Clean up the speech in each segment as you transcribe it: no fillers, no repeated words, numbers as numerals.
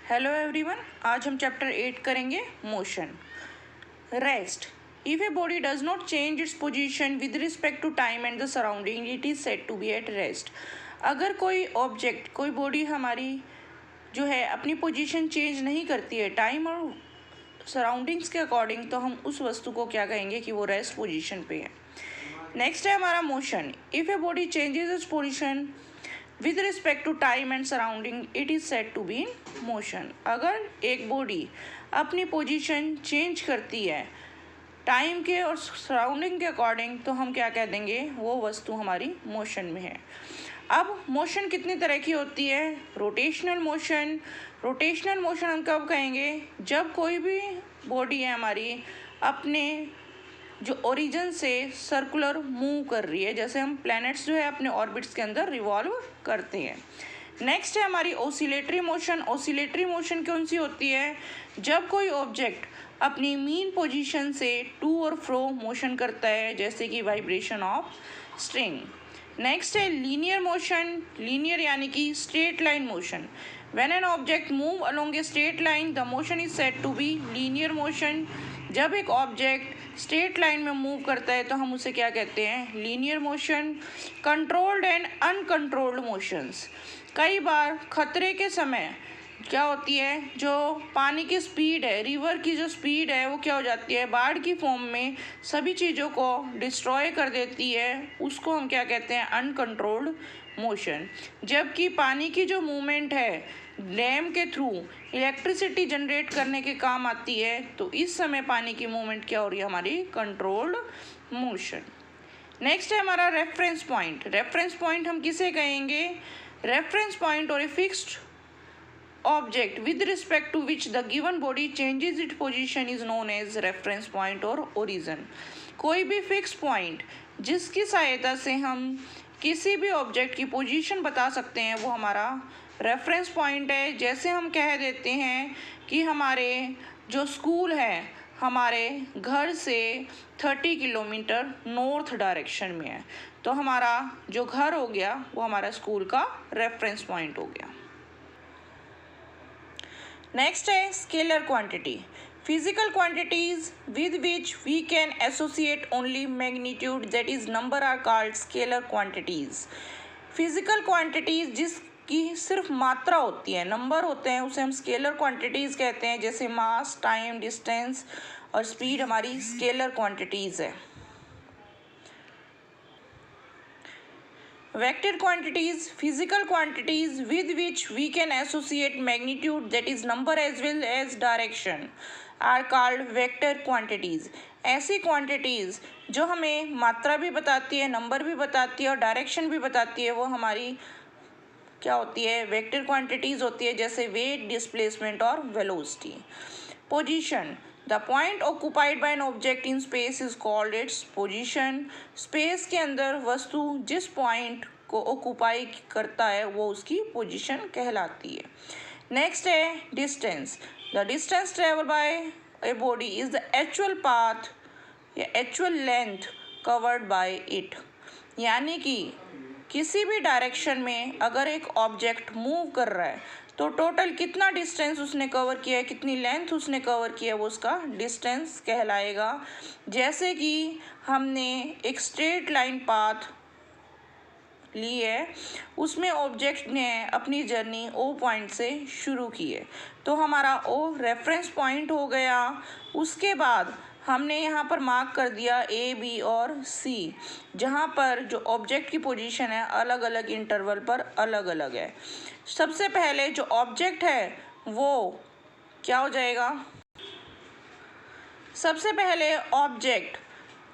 Hello everyone, आज हम chapter 8 करेंगे motion. Rest. If a body does not change its position with respect to time and the surrounding it is said to be at rest. अगर कोई object, कोई body हमारी जो है अपनी पोजीशन चेंज नहीं करती है टाइम और सराउंडिंग्स के अकॉर्डिंग, तो हम उस वस्तु को क्या कहेंगे कि वो रेस्ट पोजीशन पे है। नेक्स्ट है हमारा motion. If a body changes its position with respect to time and surrounding it is said to be in motion. अगर एक बॉडी अपनी पोजीशन चेंज करती है टाइम के और सराउंडिंग के अकॉर्डिंग, तो हम क्या कह देंगे, वो वस्तु हमारी मोशन में है। अब मोशन कितनी तरह की होती है? Rotational motion. रोटेशनल मोशन हम कब कहेंगे? जब कोई भी बॉडी है हमारी अपने जो ओरिजिन से सर्कुलर मूव कर रही है, जैसे हम प्लैनेट्स जो है अपने ऑर्बिट्स के अंदर रिवॉल्व करते हैं। नेक्स्ट है हमारी ओसिलेटरी मोशन। ओसिलेटरी मोशन कौन सी होती है? जब कोई ऑब्जेक्ट अपनी मीन पोजीशन से टू और फ्रो मोशन करता है, जैसे कि वाइब्रेशन ऑफ स्ट्रिंग। नेक्स्ट है लीनियर मोशन। लीनियर यानी कि straight line motion. When an object move along a straight line the motion is said to be linear motion. जब एक ऑब्जेक्ट स्ट्रेट लाइन में मूव करता है तो हम उसे क्या कहते हैं? Linear motion. Controlled and uncontrolled motions. कई बार खतरे के समय क्या होती है, जो पानी की स्पीड है, रिवर की जो स्पीड है, वो क्या हो जाती है, बाढ़ की फॉर्म में सभी चीज़ों को डिस्ट्रॉय कर देती है। उसको हम क्या कहते हैं? Uncontrolled motion. जबकि पानी की जो मूवमेंट है डैम के थ्रू इलेक्ट्रिसिटी जनरेट करने के काम आती है, तो इस समय पानी की मूवमेंट क्या हो रही है? हमारी कंट्रोल्ड मोशन। नेक्स्ट है हमारा रेफरेंस पॉइंट। रेफरेंस पॉइंट हम किसे कहेंगे? रेफरेंस पॉइंट और a fixed object with respect to which the given body changes its position is known as reference point और origin। कोई भी फिक्स पॉइंट जिसकी सहायता से हम किसी भी ऑब्जेक्ट की पोजीशन बता सकते हैं, वो हमारा रेफरेंस पॉइंट है। जैसे हम कह देते हैं कि हमारे जो स्कूल है हमारे घर से 30 किलोमीटर नॉर्थ डायरेक्शन में है, तो हमारा जो घर हो गया वो हमारा स्कूल का रेफरेंस पॉइंट हो गया। नेक्स्ट है scalar quantity. Physical quantities with which we can associate only magnitude that is number are called scalar quantities. Physical quantities जिसकी सिर्फ मात्रा होती है, नंबर होते हैं, उसे हम स्केलर क्वांटिटीज कहते हैं। जैसे मास, टाइम, डिस्टेंस और स्पीड हमारी स्केलर क्वांटिटीज है। Vector quantities, physical quantities with which we can associate magnitude that is number as well as direction are called vector quantities। ऐसी quantities जो हमें मात्रा भी बताती है, नंबर भी बताती है और डायरेक्शन भी बताती है, वो हमारी क्या होती है? वेक्टर क्वांटिटीज़ होती है। जैसे वेट, डिस्प्लेसमेंट और velocity. Position. The point occupied by an object in space is called its position. Space के अंदर वस्तु जिस पॉइंट को ऑक्यूपाई करता है वो उसकी पोजीशन कहलाती है। नेक्स्ट है distance. The distance travel by a body is the actual path या actual length covered by it. यानी कि किसी भी डायरेक्शन में अगर एक ऑब्जेक्ट मूव कर रहा है तो टोटल कितना डिस्टेंस उसने कवर किया है, कितनी लेंथ उसने कवर किया है, वो उसका डिस्टेंस कहलाएगा। जैसे कि हमने एक स्ट्रेट लाइन पाथ ली है, उसमें ऑब्जेक्ट ने अपनी जर्नी ओ पॉइंट से शुरू की है, तो हमारा ओ रेफरेंस पॉइंट हो गया। उसके बाद हमने यहाँ पर मार्क कर दिया ए, बी और सी, जहाँ पर जो ऑब्जेक्ट की पोजीशन है अलग अलग इंटरवल पर अलग अलग है। सबसे पहले जो ऑब्जेक्ट है वो क्या हो जाएगा? सबसे पहले ऑब्जेक्ट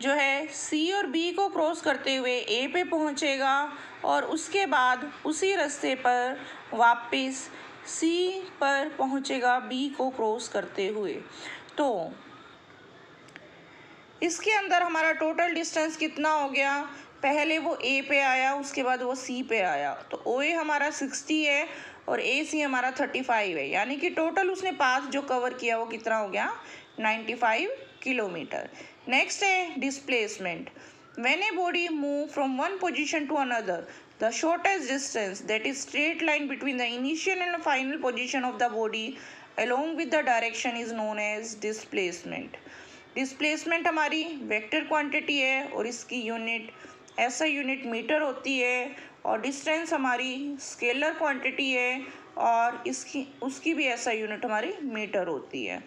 जो है सी और बी को क्रॉस करते हुए ए पे पहुँचेगा और उसके बाद उसी रास्ते पर वापस सी पर पहुँचेगा बी को क्रॉस करते हुए। तो इसके अंदर हमारा टोटल डिस्टेंस कितना हो गया? पहले वो ए पे आया, उसके बाद वो सी पे आया, तो ओ ए हमारा 60 है और ए सी हमारा 35 है। यानी कि टोटल उसने पाथ जो कवर किया वो कितना हो गया? 95 किलोमीटर। नेक्स्ट है displacement. When a body move from one position to another the shortest distance that is straight line between the initial and final position of the body along with the direction is known as displacement. Displacement हमारी vector quantity है और इसकी unit ऐसा unit metre होती है, और distance हमारी scalar quantity है और उसकी भी ऐसा यूनिट हमारी मीटर होती है.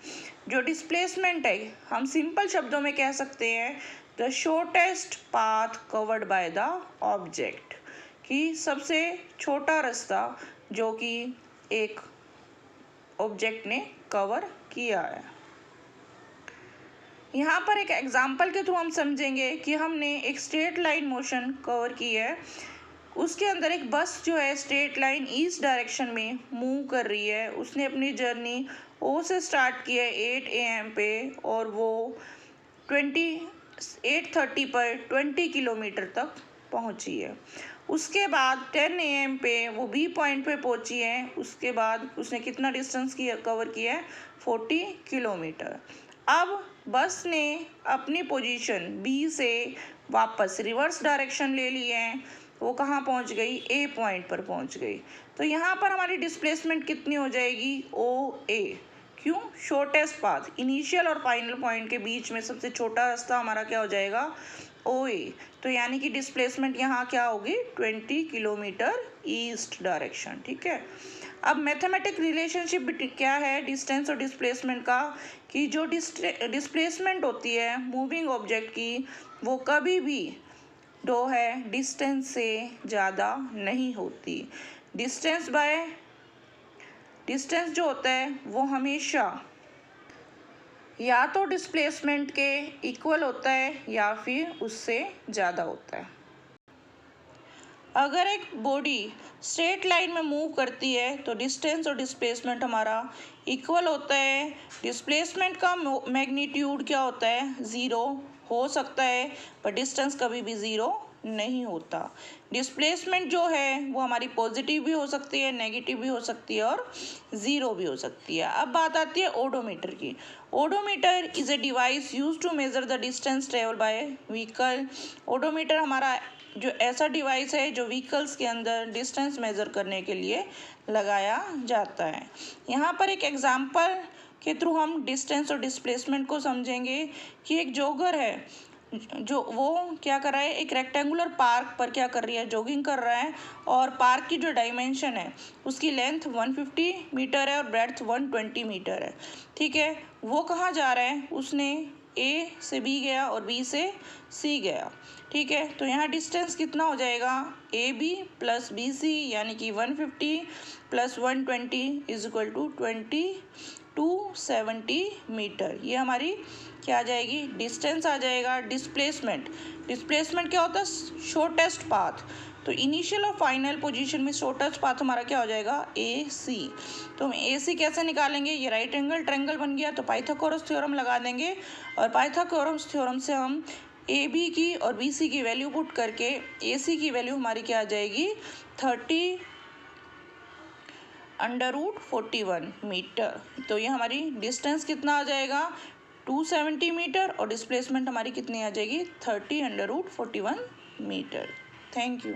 जो डिस्प्लेसमेंट है हम सिंपल शब्दों में कह सकते हैं the shortest path covered by the object, कि सबसे छोटा रास्ता जो कि एक ऑब्जेक्ट ने कवर किया है. यहाँ पर एक एग्जाम्पल के थ्रू हम समझेंगे कि हमने एक स्ट्रेट लाइन मोशन कवर की है. उसके अंदर एक बस जो है स्ट्रेट लाइन ईस्ट डायरेक्शन में मूव कर रही है. उसने अपनी जर्नी ओ से स्टार्ट की है 8 AM पे और वो 8:30 पर 20 किलोमीटर तक पहुंची है. उसके बाद 10 AM पे वो बी पॉइंट पे पहुंची है. उसके बाद उसने कितना डिस्टेंस कवर किया है 40 किलोमीटर. अब बस ने अपनी पोजीशन बी से वापस रिवर्स डायरेक्शन ले ली है. वो कहाँ पहुंच गई, ए पॉइंट पर पहुंच गई. तो यहाँ पर हमारी डिस्प्लेसमेंट कितनी हो जाएगी, ओ ए. क्यों, शॉर्टेस्ट पाथ इनिशियल और फाइनल पॉइंट के बीच में सबसे छोटा रास्ता हमारा क्या हो जाएगा, ओ ए. तो यानी कि डिस्प्लेसमेंट यहाँ क्या होगी 20 किलोमीटर ईस्ट डायरेक्शन. ठीक है. अब मैथमेटिक रिलेशनशिप क्या है डिस्टेंस और डिस्प्लेसमेंट का, कि जो डिस्प्लेसमेंट होती है मूविंग ऑब्जेक्ट की वो कभी भी जो है डिस्टेंस से ज़्यादा नहीं होती. डिस्टेंस जो होता है वो हमेशा या तो डिस्प्लेसमेंट के इक्वल होता है या फिर उससे ज़्यादा होता है. अगर एक बॉडी स्ट्रेट लाइन में मूव करती है तो डिस्टेंस और डिस्प्लेसमेंट हमारा इक्वल होता है. डिस्प्लेसमेंट का मैग्नीट्यूड क्या होता है, 0 हो सकता है, पर डिस्टेंस कभी भी 0 नहीं होता. डिस्प्लेसमेंट जो है वो हमारी पॉजिटिव भी हो सकती है, नेगेटिव भी हो सकती है और 0 भी हो सकती है. अब बात आती है ओडोमीटर की. Odometer is a device use to measure the distance travel by vehicle. Odometer हमारा जो ऐसा डिवाइस है जो व्हीकल्स के अंदर डिस्टेंस मेज़र करने के लिए लगाया जाता है. यहाँ पर एक एग्जांपल के थ्रू हम डिस्टेंस और डिस्प्लेसमेंट को समझेंगे कि एक जॉगर है जो वो क्या कर रहा है, एक रेक्टेंगुलर पार्क पर क्या कर रही है, जॉगिंग कर रहा है. और पार्क की जो डायमेंशन है उसकी लेंथ 150 मीटर है और ब्रेड्थ 120 मीटर है. ठीक है. वो कहाँ जा रहा है, उसने ए से बी गया और बी से सी गया. ठीक है. तो यहाँ डिस्टेंस कितना हो जाएगा, A B plus B C, यानी कि 150 plus 120 is equal to 270 metre. ये हमारी क्या आ जाएगी, डिस्टेंस आ जाएगा. डिस्प्लेसमेंट क्या होता है, शॉर्टेस्ट पाथ. तो इनिशियल और फाइनल पोजीशन में शॉर्टेस्ट पाथ हमारा क्या हो जाएगा, ए सी. तो हम ए सी कैसे निकालेंगे, ये राइट एंगल ट्रायंगल बन गया तो पाइथागोरस थ्योरम लगा देंगे, और पाइथागोरस थ्योरम से हम ए बी की और बी सी की वैल्यू पुट करके ए सी की वैल्यू हमारी क्या आ जाएगी 30√41 मीटर. तो ये हमारी डिस्टेंस कितना आ जाएगा 270 मीटर और डिस्प्लेसमेंट हमारी कितनी आ जाएगी 30√41 मीटर. Thank you.